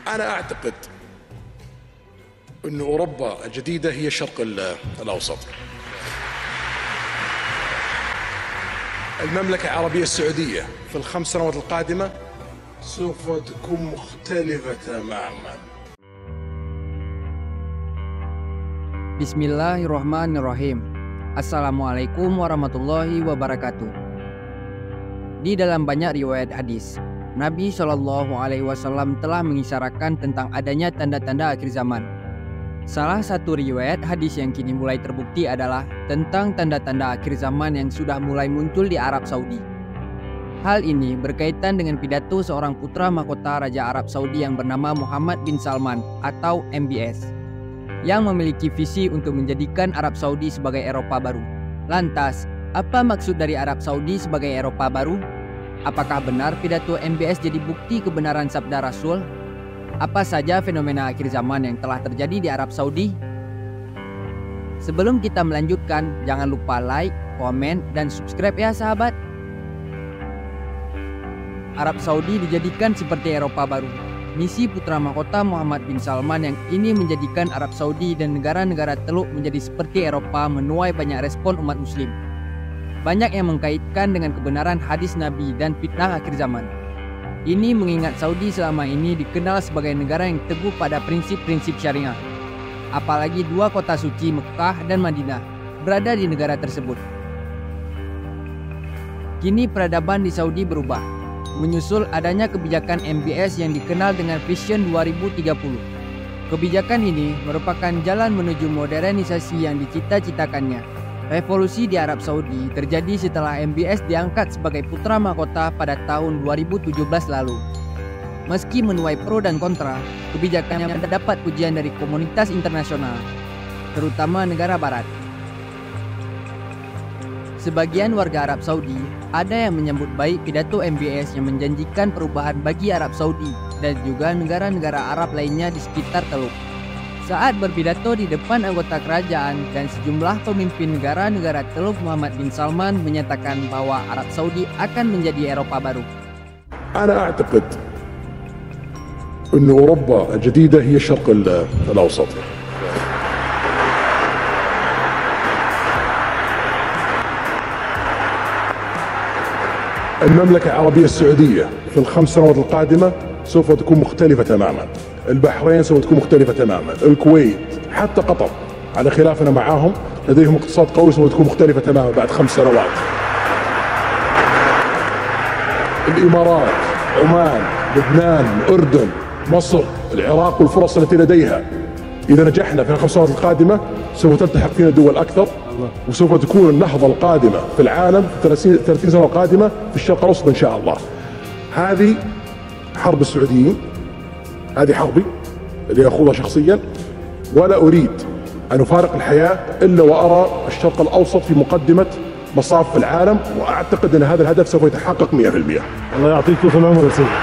أنا أعتقد أن أوروبا الجديدة هي الشرق الأوسط. المملكة العربية السعودية في ال5 سنوات القادمة سوف تكون مختلفة تماما. Bismillahirrahmanirrahim. Assalamualaikum warahmatullahi wabarakatuh. Di dalam banyak riwayat hadis, Nabi Shallallahu Alaihi Wasallam telah mengisyaratkan tentang adanya tanda-tanda akhir zaman. Salah satu riwayat hadis yang kini mulai terbukti adalah tentang tanda-tanda akhir zaman yang sudah mulai muncul di Arab Saudi. Hal ini berkaitan dengan pidato seorang putra mahkota Raja Arab Saudi yang bernama Muhammad bin Salman atau MBS, yang memiliki visi untuk menjadikan Arab Saudi sebagai Eropa baru. Lantas, apa maksud dari Arab Saudi sebagai Eropa baru? Apakah benar pidato MBS jadi bukti kebenaran sabda Rasul? Apa saja fenomena akhir zaman yang telah terjadi di Arab Saudi? Sebelum kita melanjutkan, jangan lupa like, komen, dan subscribe ya sahabat. Arab Saudi dijadikan seperti Eropa baru. Misi putra mahkota Muhammad bin Salman yang ini menjadikan Arab Saudi dan negara-negara Teluk menjadi seperti Eropa menuai banyak respon umat muslim. Banyak yang mengkaitkan dengan kebenaran hadis Nabi dan fitnah akhir zaman. Ini mengingat Saudi selama ini dikenal sebagai negara yang teguh pada prinsip-prinsip syariah. Apalagi dua kota suci Mekah dan Madinah berada di negara tersebut. Kini peradaban di Saudi berubah, menyusul adanya kebijakan MBS yang dikenal dengan Vision 2030. Kebijakan ini merupakan jalan menuju modernisasi yang dicita-citakannya. Revolusi di Arab Saudi terjadi setelah MBS diangkat sebagai putra mahkota pada tahun 2017 lalu. Meski menuai pro dan kontra, kebijakannya mendapat pujian dari komunitas internasional, terutama negara barat. Sebagian warga Arab Saudi ada yang menyambut baik pidato MBS yang menjanjikan perubahan bagi Arab Saudi dan juga negara-negara Arab lainnya di sekitar Teluk. Saat berpidato di depan anggota kerajaan dan sejumlah pemimpin negara-negara Teluk, Muhammad bin Salman menyatakan bahwa Arab Saudi akan menjadi Eropa baru. أنا أعتقد أن أوروبا الجديدة هي الشرق الأوسط. المملكة العربية السعودية في ال5 سنوات القادمة سوف تكون مختلفة تماما. البحرين سوف تكون مختلفة تماما. الكويت، حتى قطر على خلافنا معاهم لديهم اقتصاد قوي سوف تكون مختلفة تماما بعد 5 سنوات. الإمارات، عمان، لبنان، الأردن، مصر، العراق والفرص التي لديها. إذا نجحنا في ال5 سنوات القادمة سوف تلتحق فينا دول أكثر، وسوف تكون النهضة القادمة في العالم في 30 سنة القادمة في الشرق الأوسط إن شاء الله. هذه حرب السعوديين، هذه حربي اللي أخوضها شخصيا، ولا أريد أن أفارق الحياة إلا وأرى الشرق الأوسط في مقدمة مصاف في العالم، وأعتقد أن هذا الهدف سوف يتحقق 100%. الله يعطيك طول العمر يا سيدي.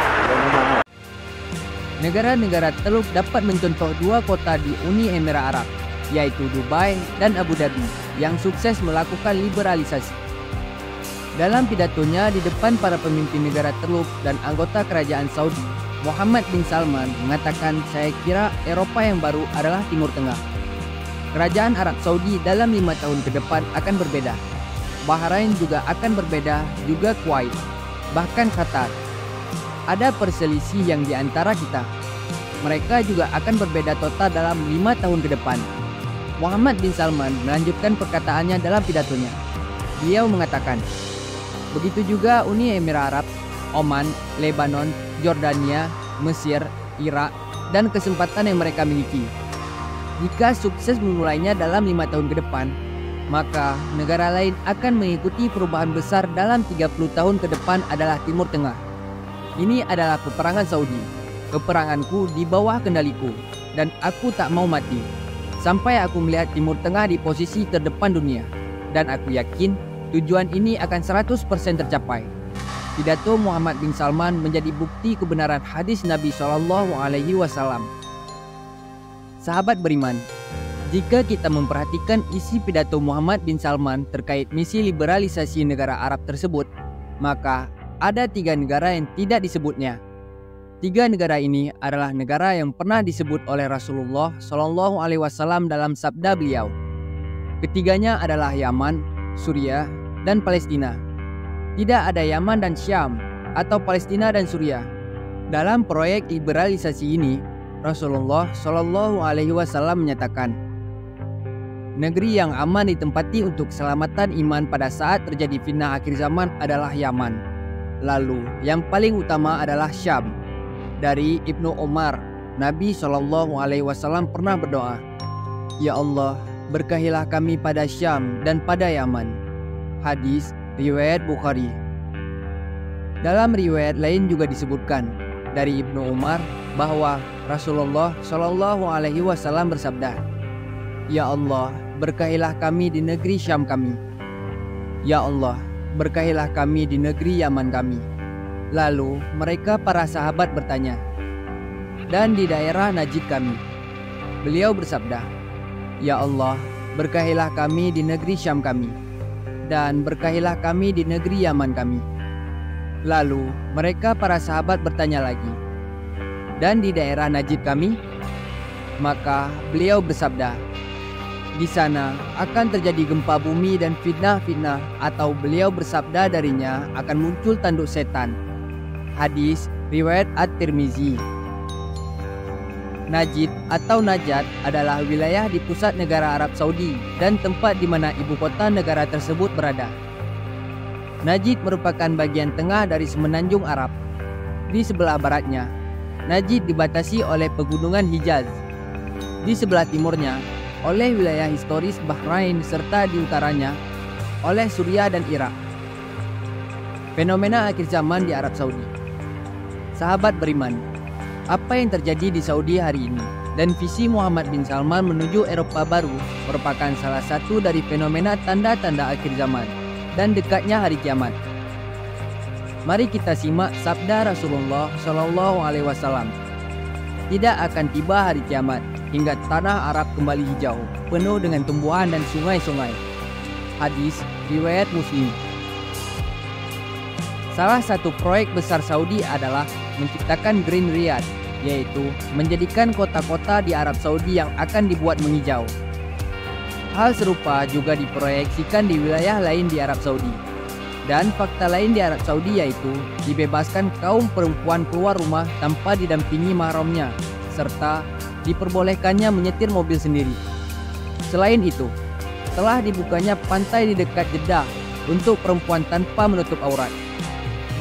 Negara-negara Teluk dapat mencontoh dua kota di Uni Emirat Arab, yaitu Dubai dan Abu Dhabi, yang sukses melakukan liberalisasi. Dalam pidatonya di depan para pemimpin negara Teluk dan anggota kerajaan Saudi, Muhammad bin Salman mengatakan, "Saya kira Eropa yang baru adalah Timur Tengah. Kerajaan Arab Saudi dalam 5 tahun ke depan akan berbeda. Bahrain juga akan berbeda, juga Kuwait, bahkan Qatar. Ada perselisih yang di antara kita. Mereka juga akan berbeda total dalam 5 tahun ke depan." Muhammad bin Salman melanjutkan perkataannya dalam pidatonya. Beliau mengatakan, begitu juga Uni Emirat Arab, Oman, Lebanon, Jordania, Mesir, Irak, dan kesempatan yang mereka miliki. Jika sukses memulainya dalam 5 tahun ke depan, maka negara lain akan mengikuti perubahan besar dalam 30 tahun ke depan adalah Timur Tengah. Ini adalah peperangan Saudi. Peperanganku di bawah kendaliku, dan aku tak mau mati sampai aku melihat Timur Tengah di posisi terdepan dunia. Dan aku yakin tujuan ini akan 100% tercapai. Pidato Muhammad bin Salman menjadi bukti kebenaran hadis Nabi Shallallahu Alaihi Wasallam. Sahabat beriman, jika kita memperhatikan isi pidato Muhammad bin Salman terkait misi liberalisasi negara Arab tersebut, maka ada 3 negara yang tidak disebutnya. Tiga negara ini adalah negara yang pernah disebut oleh Rasulullah Shallallahu Alaihi Wasallam dalam sabda beliau. Ketiganya adalah Yaman, Suriah, dan Palestina. Tidak ada Yaman dan Syam atau Palestina dan Suriah. Dalam proyek liberalisasi ini, Rasulullah Shallallahu Alaihi Wasallam menyatakan, negeri yang aman ditempati untuk keselamatan iman pada saat terjadi fitnah akhir zaman adalah Yaman. Lalu yang paling utama adalah Syam. Dari Ibnu Umar, Nabi Shallallahu Alaihi Wasallam pernah berdoa, "Ya Allah, berkahilah kami pada Syam dan pada Yaman." Hadis riwayat Bukhari. Dalam riwayat lain juga disebutkan dari Ibnu Umar bahwa Rasulullah Shallallahu Alaihi Wasallam bersabda, "Ya Allah, berkahilah kami di negeri Syam kami. Ya Allah, berkahilah kami di negeri Yaman kami." Lalu mereka para sahabat bertanya, "Dan di daerah Najd kami?" Beliau bersabda, "Ya Allah, berkahilah kami di negeri Syam kami, dan berkahilah kami di negeri Yaman kami." Lalu mereka para sahabat bertanya lagi, "Dan di daerah Najd kami?" Maka beliau bersabda, "Di sana akan terjadi gempa bumi dan fitnah-fitnah," atau beliau bersabda darinya akan muncul tanduk setan. Hadis riwayat At-Tirmizi. Najd atau Najat adalah wilayah di pusat negara Arab Saudi dan tempat di mana ibu kota negara tersebut berada. Najd merupakan bagian tengah dari semenanjung Arab. Di sebelah baratnya, Najd dibatasi oleh pegunungan Hijaz. Di sebelah timurnya, oleh wilayah historis Bahrain serta di utaranya, oleh Suriah dan Irak. Fenomena akhir zaman di Arab Saudi. Sahabat beriman, apa yang terjadi di Saudi hari ini dan visi Muhammad bin Salman menuju Eropa baru merupakan salah satu dari fenomena tanda-tanda akhir zaman dan dekatnya hari kiamat. Mari kita simak sabda Rasulullah Shallallahu Alaihi Wasallam. Tidak akan tiba hari kiamat hingga tanah Arab kembali hijau, penuh dengan tumbuhan dan sungai-sungai. Hadis riwayat Muslim. Salah satu proyek besar Saudi adalah menciptakan Green Riyadh, yaitu menjadikan kota-kota di Arab Saudi yang akan dibuat menghijau. Hal serupa juga diproyeksikan di wilayah lain di Arab Saudi. Dan fakta lain di Arab Saudi yaitu dibebaskan kaum perempuan keluar rumah tanpa didampingi mahramnya, serta diperbolehkannya menyetir mobil sendiri. Selain itu, telah dibukanya pantai di dekat Jeddah untuk perempuan tanpa menutup aurat.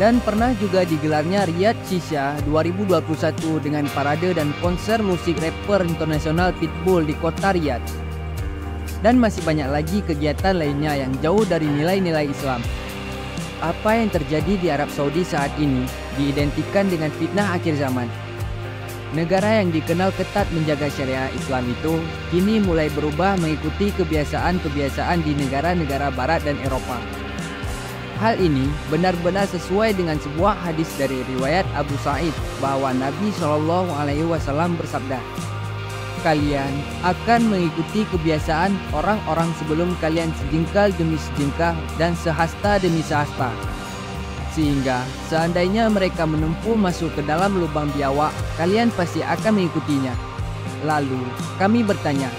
Dan pernah juga digelarnya Riyadh Shisha 2021 dengan parade dan konser musik rapper internasional Pitbull di kota Riyadh. Dan masih banyak lagi kegiatan lainnya yang jauh dari nilai-nilai Islam. Apa yang terjadi di Arab Saudi saat ini diidentikan dengan fitnah akhir zaman. Negara yang dikenal ketat menjaga syariah Islam itu kini mulai berubah mengikuti kebiasaan-kebiasaan di negara-negara Barat dan Eropa. Hal ini benar-benar sesuai dengan sebuah hadis dari riwayat Abu Sa'id bahwa Nabi Shallallahu Alaihi Wasallam bersabda, "Kalian akan mengikuti kebiasaan orang-orang sebelum kalian sejengkal demi sejengkal dan sehasta demi sehasta. Sehingga seandainya mereka menempuh masuk ke dalam lubang biawak, kalian pasti akan mengikutinya." Lalu kami bertanya,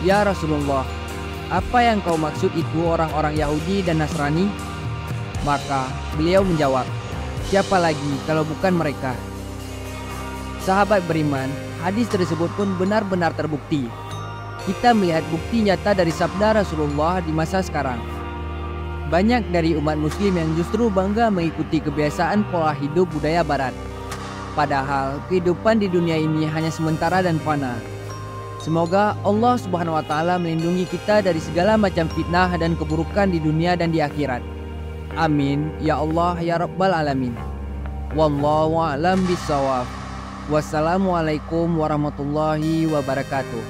"Ya Rasulullah, apa yang kau maksud itu orang-orang Yahudi dan Nasrani?" Maka beliau menjawab, "Siapa lagi kalau bukan mereka?" Sahabat beriman, hadis tersebut pun benar-benar terbukti. Kita melihat bukti nyata dari sabda Rasulullah di masa sekarang. Banyak dari umat muslim yang justru bangga mengikuti kebiasaan pola hidup budaya barat. Padahal kehidupan di dunia ini hanya sementara dan fana. Semoga Allah Subhanahu wa taala melindungi kita dari segala macam fitnah dan keburukan di dunia dan di akhirat. Amin ya Allah ya Rabbal alamin. Wallahu a'lam bishawab. Wassalamualaikum warahmatullahi wabarakatuh.